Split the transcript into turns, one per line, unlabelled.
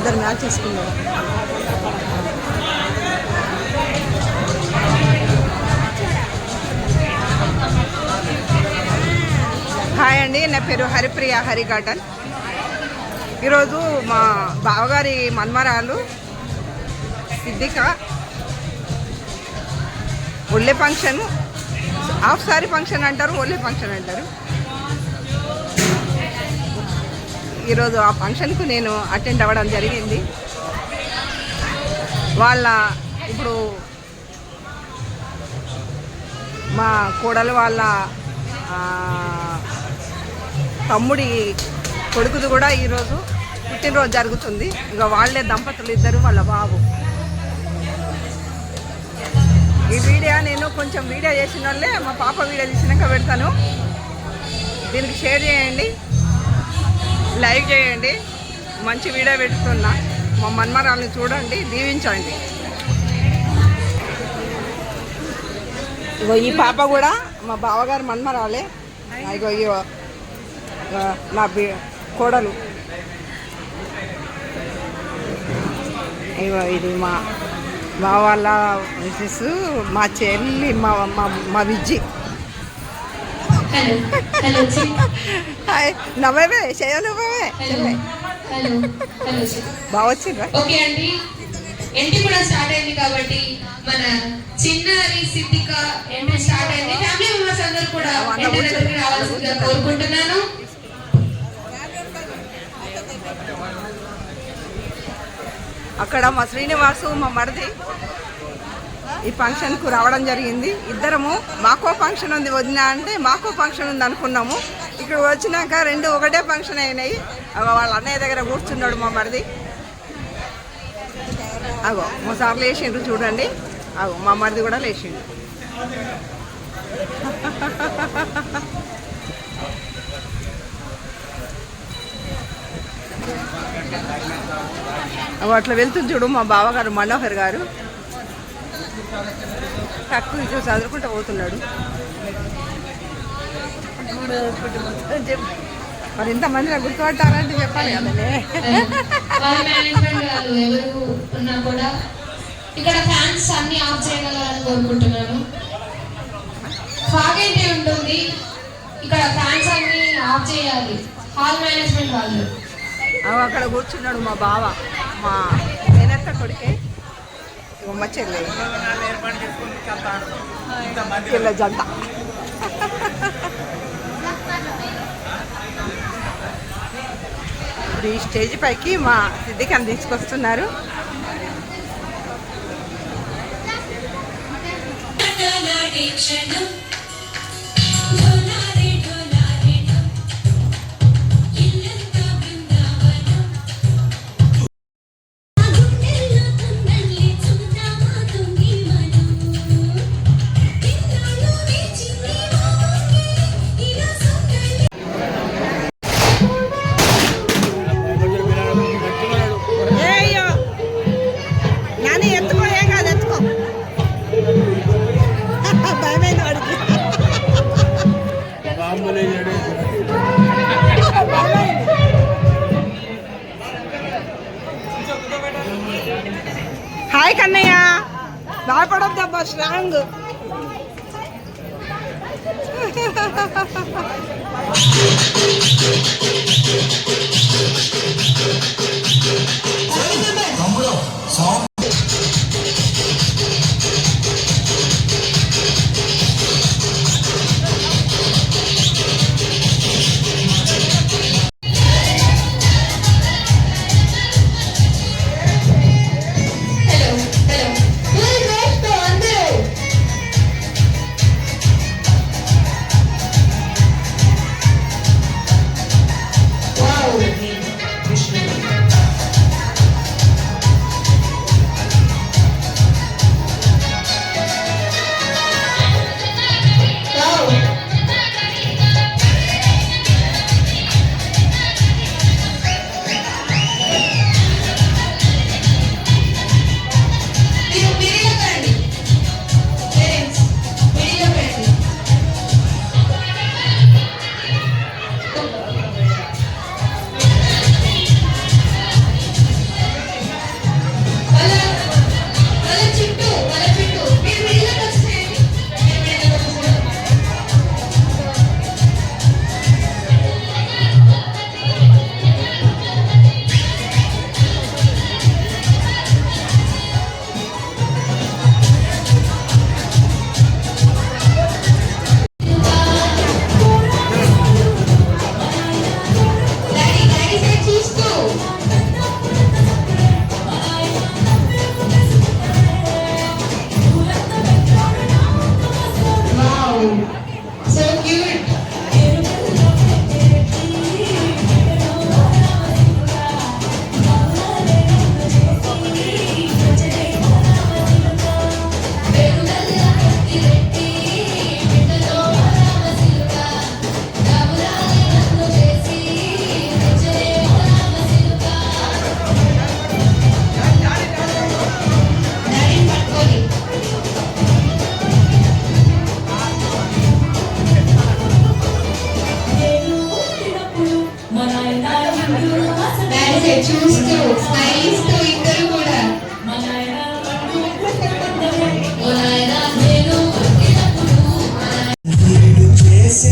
వాళ్ళిద్దరు మ్యాచ్ చేసుకున్నారు. హాయ్ అండి, నా పేరు హరిప్రియ హరి గార్డెన్. ఈరోజు మా బావగారి మన్మరాలు సిద్ధిక ఒళ్ళే ఫంక్షన్, హాఫ్ సారీ ఫంక్షన్ అంటారు, ఒళ్ళే ఫంక్షన్ అంటారు. ఈరోజు ఆ ఫంక్షన్కు నేను అటెండ్ అవ్వడం జరిగింది. వాళ్ళ ఇప్పుడు మా కోడలు వాళ్ళ తమ్ముడి కొడుకుది కూడా ఈరోజు పుట్టినరోజు జరుగుతుంది. ఇక వాళ్ళే దంపతులు ఇద్దరు, వాళ్ళ బాబు. ఈ వీడియో నేను కొంచెం వీడియో చేసిన వాళ్ళే మా పాప వీడియో తీసినాక పెడతాను. దీనికి షేర్ చేయండి, లైక్ చేయండి. మంచి వీడియో పెడుతున్నా. మా మన్మరాల్ని చూడండి, దీవించండి. ఇగో ఈ పాప కూడా మా బావగారు మన్మరాలే. ఇగో నా కోడలు. ఇగో ఇది మా వాళ్ళ మిసెస్, మా చెల్లి, మా విజ్జి. నవ్వే చేయనువ్వే చెల్లె బాగా వచ్చిండ్రా.
ఓకే అండి, ఎండి కూడా స్టార్ట్ అయింది కాబట్టి మన చిన్నారి సిద్ధిక ఎండి స్టార్ట్ అయింది. ఫ్యామిలీ మెంబర్స్ అందరూ కూడా ఎండి దగ్గరికి రావాల్సిందిగా కోరుకుంటున్నాను.
అక్కడ మా శ్రీనివాసు, మా మరిది ఈ ఫంక్షన్కు రావడం జరిగింది. ఇద్దరము మాకో ఫంక్షన్ ఉంది వదిన అంటే మాకో ఫంక్షన్ ఉంది అనుకున్నాము. ఇక్కడ వచ్చినాక రెండు ఒకటే ఫంక్షన్ అయినాయి. వాళ్ళ అన్నయ్య దగ్గర కూర్చున్నాడు మా మరిది. అగో మా సార్ లేచిండ్రు చూడండి. అగో మా మరిది కూడా లేచిండు. అట్లా వెళ్తుంది చూడు మా బావగారు మనోహర్ గారు. తక్కువ చూసి చదువుకుంటూ పోతున్నాడు. మరి ఇంతమంది నాకు గుర్తుపట్టాలంటే చెప్పాలి కదనే.
ఇక్కడ ఫ్యాన్స్ అన్ని ఆఫ్ చేయగలరని కోరుకుంటున్నాను. ఫాగైతే ఉంటుంది, ఇక్కడ ఫ్యాన్స్ అన్ని ఆఫ్ చేయాలి. హాల్ మేనేజ్మెంట్ వాళ్ళు
అక్కడ కూర్చున్నాడు మా బావ, మా నేనెత్త కొడుకే. మా చెల్లె జంట. ఇప్పుడు ఈ స్టేజ్ పైకి మా సిద్ధికని తీసుకొస్తున్నారు. హాయ్ కన్నయ్య, భయపడద్దబ్బా, స్ట్రాంగ్.
So cute. డాడీని పట్టుకొని డాడీ చూస్తూ స్మైల్ ఇస్తూ ఇద్దరు కూడా ఓ నాయనా నేను
చేసే